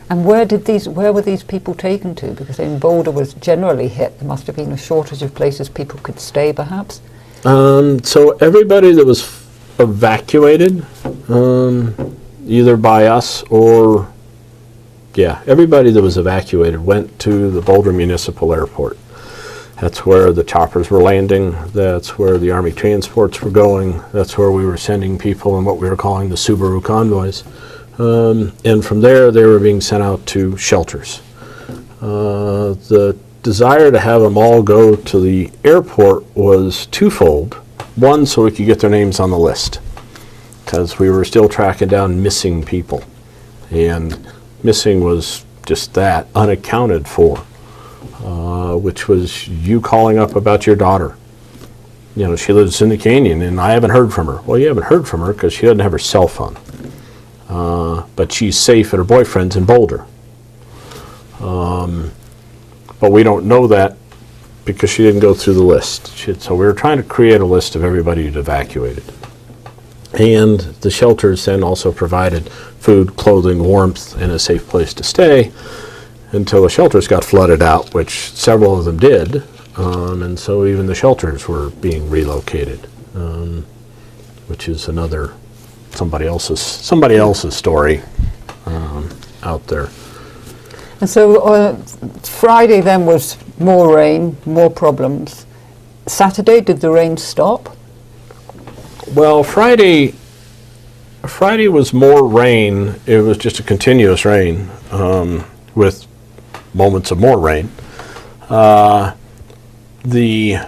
And where were these people taken to? Because in Boulder was generally hit. There must have been a shortage of places people could stay, perhaps. So everybody that was evacuated, either by us or, everybody that was evacuated went to the Boulder Municipal Airport. That's where the choppers were landing. That's where the Army transports were going. That's where we were sending people in what we were calling the Subaru convoys. And from there, they were being sent out to shelters. The desire to have them all go to the airport was twofold. One, so we could get their names on the list, because we were still tracking down missing people. And missing was just that, unaccounted for, which was you calling up about your daughter. You know, she lives in the canyon and I haven't heard from her. Well, you haven't heard from her because she doesn't have her cell phone. But she's safe at her boyfriend's in Boulder. But we don't know that because she didn't go through the list. So we were trying to create a list of everybody who'd evacuated. And the shelters then also provided food, clothing, warmth, and a safe place to stay until the shelters got flooded out, which several of them did. And so even the shelters were being relocated, which is another somebody else's story out there. And so Friday then was more rain, more problems. Saturday, did the rain stop? Well, Friday was more rain. It was just a continuous rain with moments of more rain. The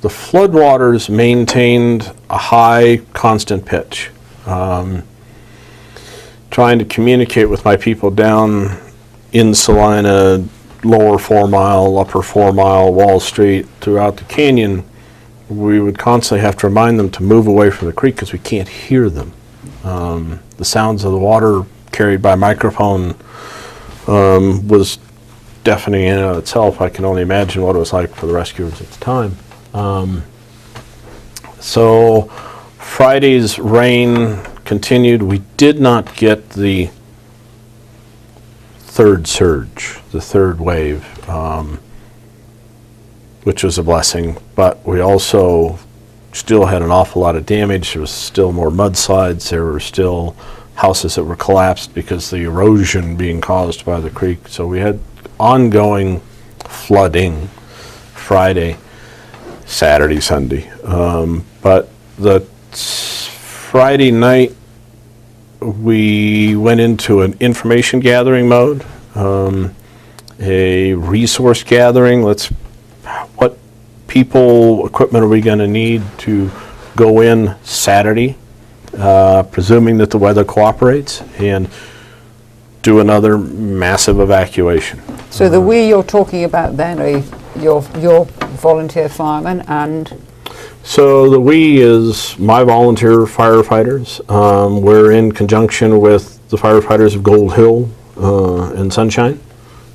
floodwaters maintained a high, constant pitch. Trying to communicate with my people down in Salina, lower 4 Mile, upper 4 Mile, Wall Street, throughout the canyon, we would constantly have to remind them to move away from the creek because we can't hear them. The sounds of the water carried by microphone was deafening in and of itself. I can only imagine what it was like for the rescuers at the time. So Friday's rain continued. We did not get the third surge, the third wave, which was a blessing, but we also still had an awful lot of damage. There was still more mudslides. There were still houses that were collapsed because the erosion being caused by the creek. So we had ongoing flooding Friday, Saturday, Sunday. But the Friday night, we went into an information gathering mode, a resource gathering. What people, equipment are we going to need to go in Saturday, presuming that the weather cooperates, and do another massive evacuation. So the we you're talking about then are your volunteer firemen and? So the we is my volunteer firefighters. We're in conjunction with the firefighters of Gold Hill and Sunshine.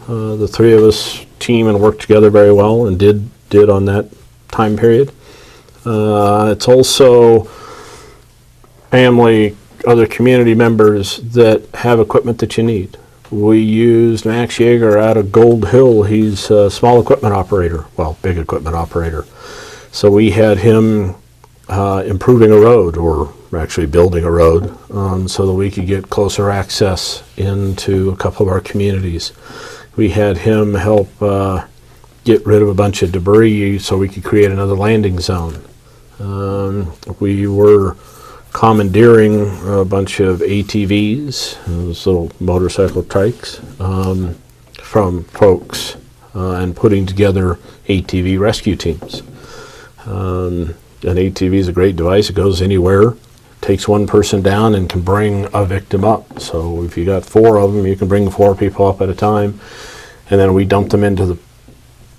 The three of us team and work together very well and did on that time period. It's also family, other community members that have equipment that you need. We used Max Yeager out of Gold Hill. He's a small equipment operator, well, big equipment operator. So we had him improving a road, or actually building a road, so that we could get closer access into a couple of our communities. We had him help get rid of a bunch of debris so we could create another landing zone. We were commandeering a bunch of ATVs, those little motorcycle trikes, from folks and putting together ATV rescue teams. An ATV is a great device. It goes anywhere, takes one person down and can bring a victim up. So if you got 4 of them, you can bring 4 people up at a time. And then we dump them into the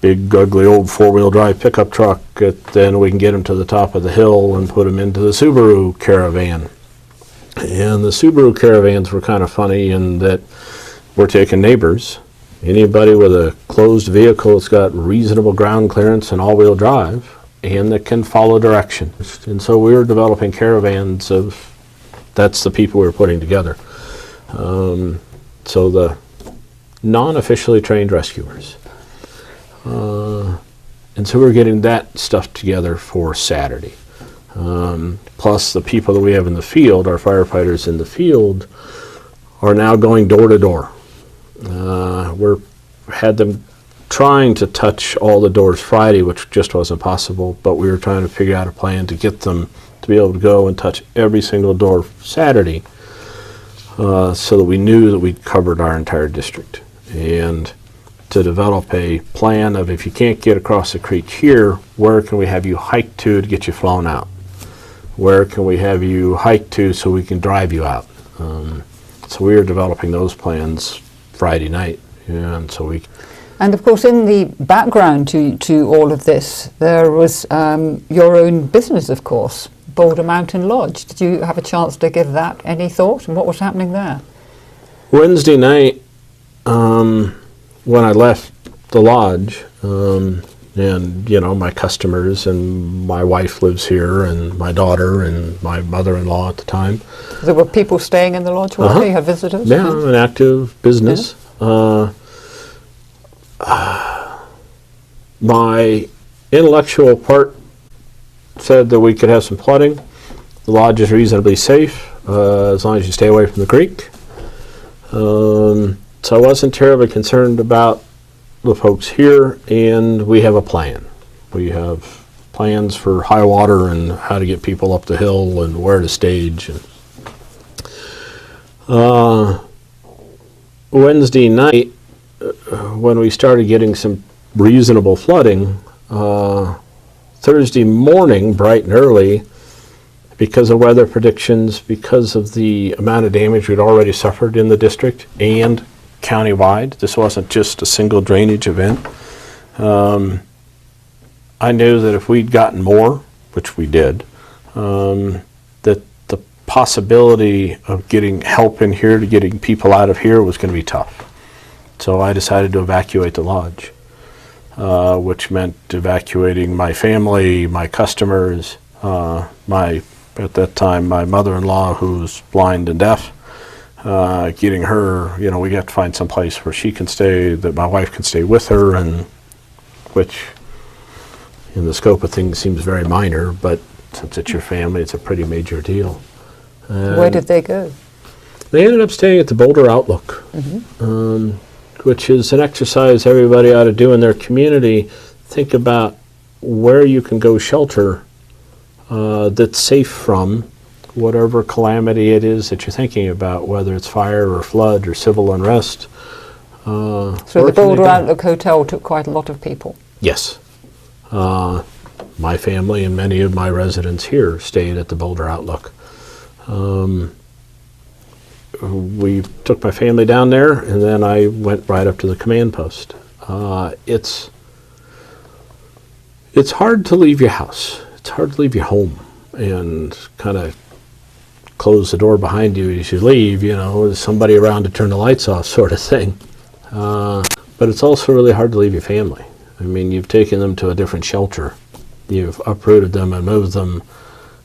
big, ugly old 4-wheel drive pickup truck. Then we can get them to the top of the hill and put them into the Subaru Caravan. And the Subaru Caravans were kind of funny in that we're taking neighbors. Anybody with a closed vehicle that's got reasonable ground clearance and all-wheel drive, and that can follow directions. And so we were developing caravans of, that's the people we were putting together. So the non-officially trained rescuers. And so we're getting that stuff together for Saturday. Plus the people that we have in the field, our firefighters in the field, are now going door to door. We're had them trying to touch all the doors Friday, which just wasn't possible, but we were trying to figure out a plan to get them to be able to go and touch every single door Saturday, so that we knew that we'd covered our entire district. And to develop a plan of, if you can't get across the creek here, where can we have you hike to get you flown out? Where can we have you hike to so we can drive you out? So we were developing those plans Friday night, and so we. And of course, in the background to all of this, there was your own business, of course, Boulder Mountain Lodge. Did you have a chance to give that any thought, and what was happening there? Wednesday night, when I left the lodge, and my customers, and my wife lives here, and my daughter, and my mother-in-law at the time. There were people staying in the lodge already? You had visitors? Yeah, an active business. Yeah. My intellectual part said that we could have some flooding. The lodge is reasonably safe as long as you stay away from the creek. So I wasn't terribly concerned about the folks here, and we have a plan. We have plans for high water and how to get people up the hill and where to stage. And Wednesday night, when we started getting some reasonable flooding, Thursday morning, bright and early, because of weather predictions, because of the amount of damage we'd already suffered in the district and countywide, this wasn't just a single drainage event. I knew that if we'd gotten more, which we did, that the possibility of getting help in here to getting people out of here was going to be tough. So I decided to evacuate the lodge, which meant evacuating my family, my customers, at that time, my mother-in-law, who's blind and deaf, getting her, we got to find some place where she can stay, that my wife can stay with her, and which in the scope of things seems very minor, but since it's your family, it's a pretty major deal. Where did they go? They ended up staying at the Boulder Outlook, which is an exercise everybody ought to do in their community. Think about where you can go shelter that's safe from whatever calamity it is that you're thinking about, whether it's fire or flood or civil unrest. So the Boulder Outlook Hotel took quite a lot of people? Yes. My family and many of my residents here stayed at the Boulder Outlook. We took my family down there, and then I went right up to the command post. It's hard to leave your house. It's hard to leave your home and kind of close the door behind you as you leave, there's somebody around to turn the lights off sort of thing. But it's also really hard to leave your family. I mean, you've taken them to a different shelter. You've uprooted them and moved them,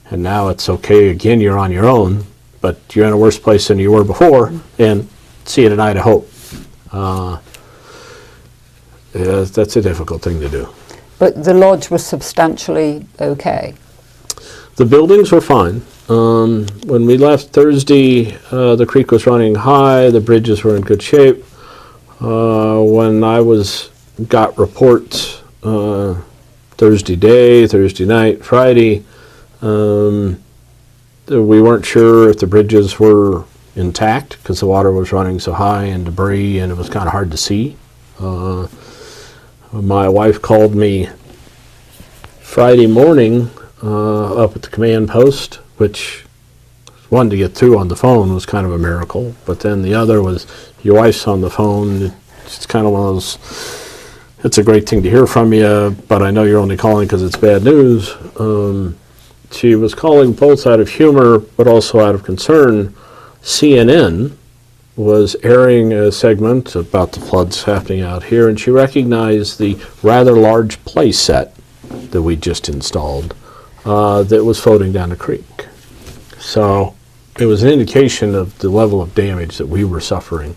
and now it's okay, again, you're on your own, but you're in a worse place than you were before, and see you tonight, I hope. That's a difficult thing to do. But the lodge was substantially okay? The buildings were fine. When we left Thursday, the creek was running high, the bridges were in good shape. When I got reports Thursday day, Thursday night, Friday, we weren't sure if the bridges were intact because the water was running so high and debris, and it was kind of hard to see. My wife called me Friday morning up at the command post, which one, to get through on the phone was kind of a miracle, but then the other was, your wife's on the phone. It's kind of one of those, it's a great thing to hear from you, but I know you're only calling because it's bad news. She was calling both out of humor, but also out of concern. CNN was airing a segment about the floods happening out here, and she recognized the rather large play set that we just installed that was floating down the creek. So it was an indication of the level of damage that we were suffering.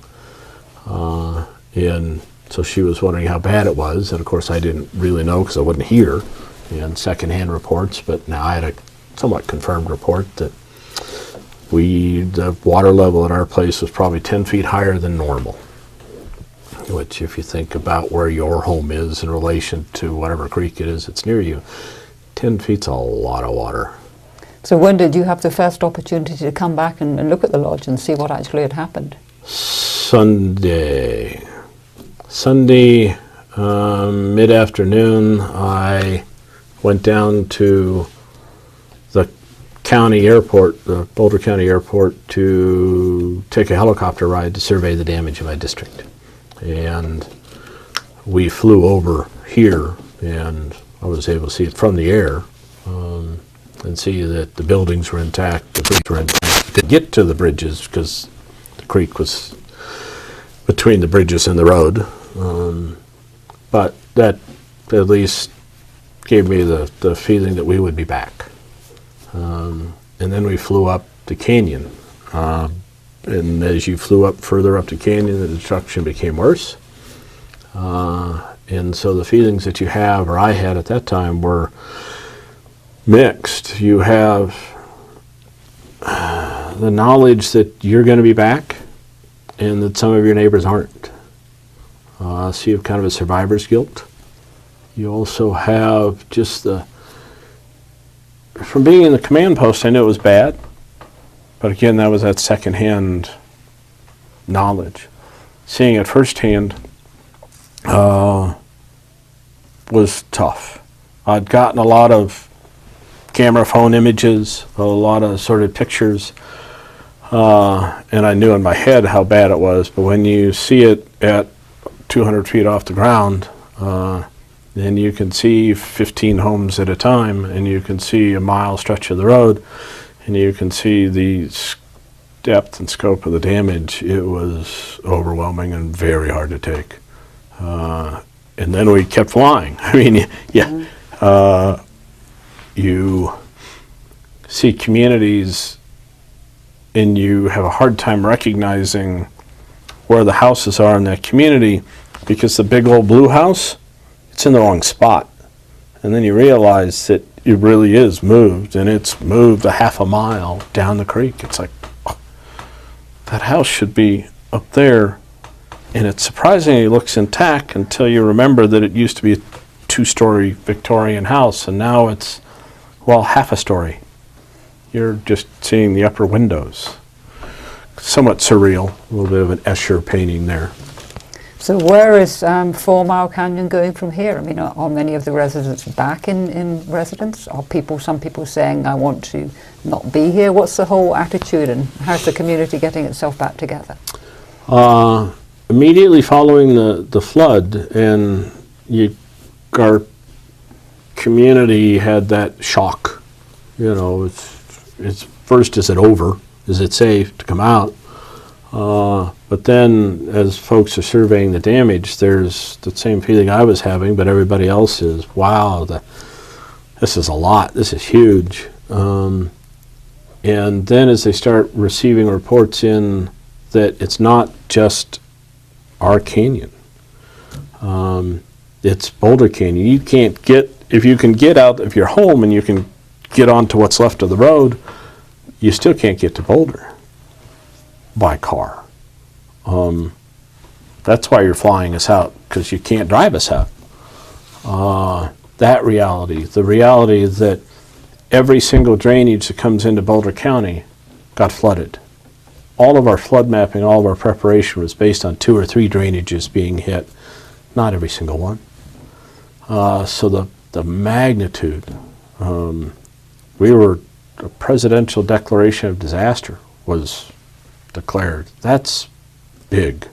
And so she was wondering how bad it was, and of course I didn't really know because I wasn't here, and secondhand reports, but now I had a somewhat confirmed report that the water level at our place was probably 10 feet higher than normal, which if you think about where your home is in relation to whatever creek it is that's near you, 10 feet's a lot of water. So when did you have the first opportunity to come back and look at the lodge and see what actually had happened? Sunday, mid-afternoon, I went down to the county airport, the Boulder County Airport, to take a helicopter ride to survey the damage in my district. And we flew over here, and I was able to see it from the air, and see that the buildings were intact, the bridges were intact. To get to the bridges, because the creek was between the bridges and the road, but that at least gave me the feeling that we would be back. And then we flew up the canyon, and as you flew up further up the canyon, the destruction became worse. And so the feelings that you have, or I had at that time, were mixed. You have the knowledge that you're going to be back and that some of your neighbors aren't. So you have kind of a survivor's guilt. You also have just from being in the command post, I knew it was bad, but again, that was that secondhand knowledge. Seeing it firsthand was tough. I'd gotten a lot of camera phone images, a lot of sort of pictures, and I knew in my head how bad it was, but when you see it at 200 feet off the ground, then you can see 15 homes at a time, and you can see a mile stretch of the road, and you can see the depth and scope of the damage. It was overwhelming and very hard to take. And then we kept flying. I mean, yeah, you see communities and you have a hard time recognizing where the houses are in that community, because the big old blue house, it's in the wrong spot. And then you realize that it really is moved, and it's moved a half a mile down the creek. It's like, oh, that house should be up there. And it surprisingly looks intact until you remember that it used to be a 2-story Victorian house, and now it's, well, half a story. You're just seeing the upper windows. Somewhat surreal, a little bit of an Escher painting there. So where is 4 Mile Canyon going from here? I mean, are many of the residents back in residence? Are some people saying, I want to not be here? What's the whole attitude, and how's the community getting itself back together? Immediately following the flood, and our community had that shock. You know, it's first, is it over? Is it safe to come out? But then, as folks are surveying the damage, there's the same feeling I was having, but everybody else is, wow, this is a lot, this is huge. And then as they start receiving reports in that it's not just our canyon, it's Boulder Canyon. You can't if you can get out of your home and you can get onto what's left of the road, you still can't get to Boulder by car. That's why you're flying us out, because you can't drive us out. That reality, the reality that every single drainage that comes into Boulder County got flooded. All of our flood mapping, all of our preparation was based on 2 or 3 drainages being hit, not every single one. So the magnitude, a presidential declaration of disaster was declared. That's big.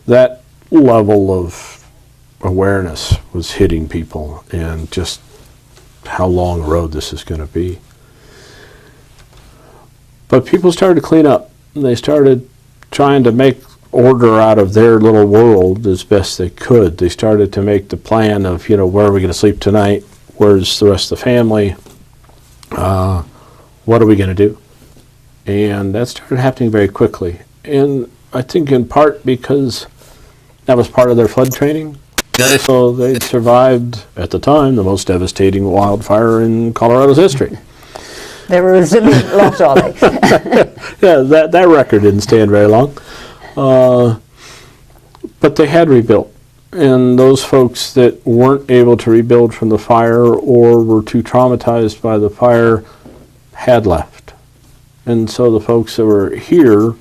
That level of awareness was hitting people, and just how long a road this is going to be. But people started to clean up. They started trying to make order out of their little world as best they could. They started to make the plan of, where are we going to sleep tonight? Where's the rest of the family? What are we going to do? And that started happening very quickly. And I think in part because that was part of their flood training. So they survived, at the time, the most devastating wildfire in Colorado's history. They're a resilient lot, are they? Yeah, that record didn't stand very long. But they had rebuilt. And those folks that weren't able to rebuild from the fire or were too traumatized by the fire had left. And so the folks that were here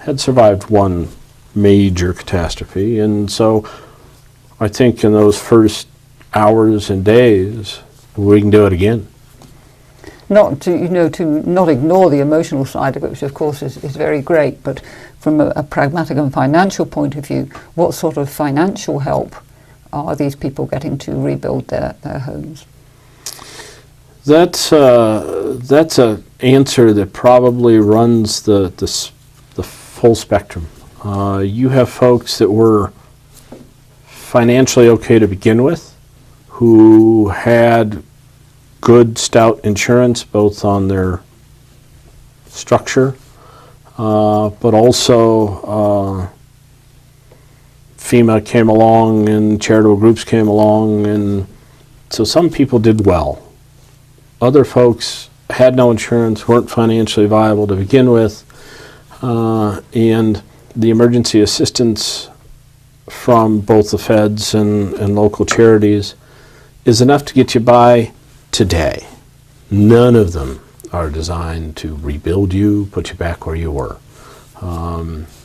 had survived one major catastrophe. And so I think in those first hours and days, we can do it again. Not to not ignore the emotional side of it, which of course is very great, but from a pragmatic and financial point of view, what sort of financial help are these people getting to rebuild their homes? That's an answer that probably runs the full spectrum. You have folks that were financially okay to begin with, who had good, stout insurance, both on their structure, but also FEMA came along and charitable groups came along, and so some people did well. Other folks had no insurance, weren't financially viable to begin with, and the emergency assistance from both the feds and local charities is enough to get you by today. None of them are designed to rebuild you, put you back where you were.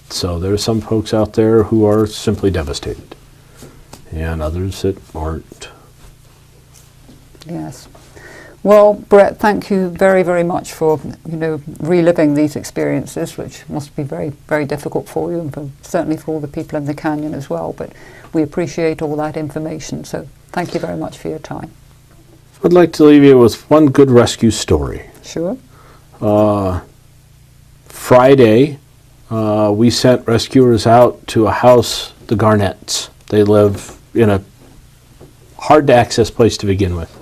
So there's some folks out there who are simply devastated, and others that aren't. Yes. Well, Bret, thank you very, very much for reliving these experiences, which must be very, very difficult for you, and certainly for all the people in the canyon as well. But we appreciate all that information, so thank you very much for your time. I'd like to leave you with one good rescue story. Sure. Friday, we sent rescuers out to a house, the Garnetts. They live in a hard-to-access place to begin with.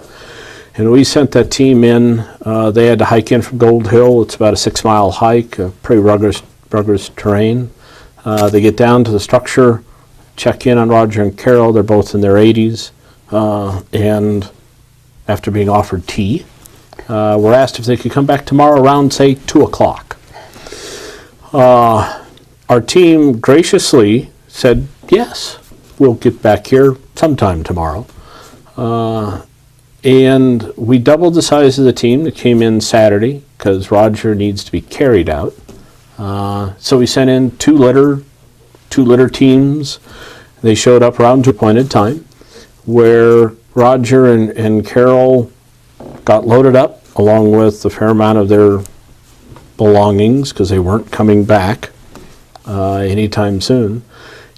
And we sent that team in. They had to hike in from Gold Hill. It's about a 6-mile hike, pretty rugged terrain. They get down to the structure, check in on Roger and Carol. They're both in their 80s. And after being offered tea, were asked if they could come back tomorrow around, say, 2 o'clock. Our team graciously said, yes, we'll get back here sometime tomorrow. And we doubled the size of the team that came in Saturday because Roger needs to be carried out. So we sent in two litter teams. They showed up around to appointed time, where Roger and Carol got loaded up along with a fair amount of their belongings because they weren't coming back anytime soon.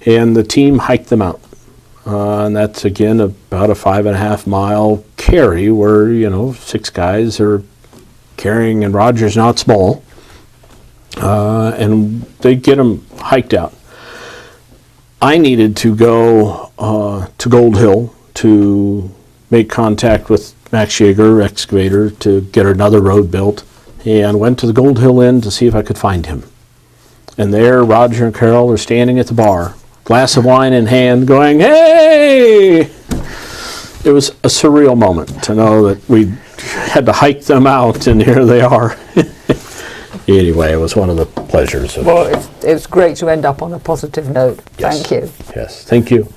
And the team hiked them out. And that's, again, about a 5.5 mile carry where, 6 guys are carrying, and Roger's not small. And they get them hiked out. I needed to go to Gold Hill to make contact with Max Yeager, excavator, to get another road built, and went to the Gold Hill Inn to see if I could find him. And there, Roger and Carol are standing at the bar, glass of wine in hand, going, hey! It was a surreal moment to know that we had to hike them out, and here they are. Anyway, it was one of the pleasures. Well, it's great to end up on a positive note. Yes. Thank you. Yes, thank you.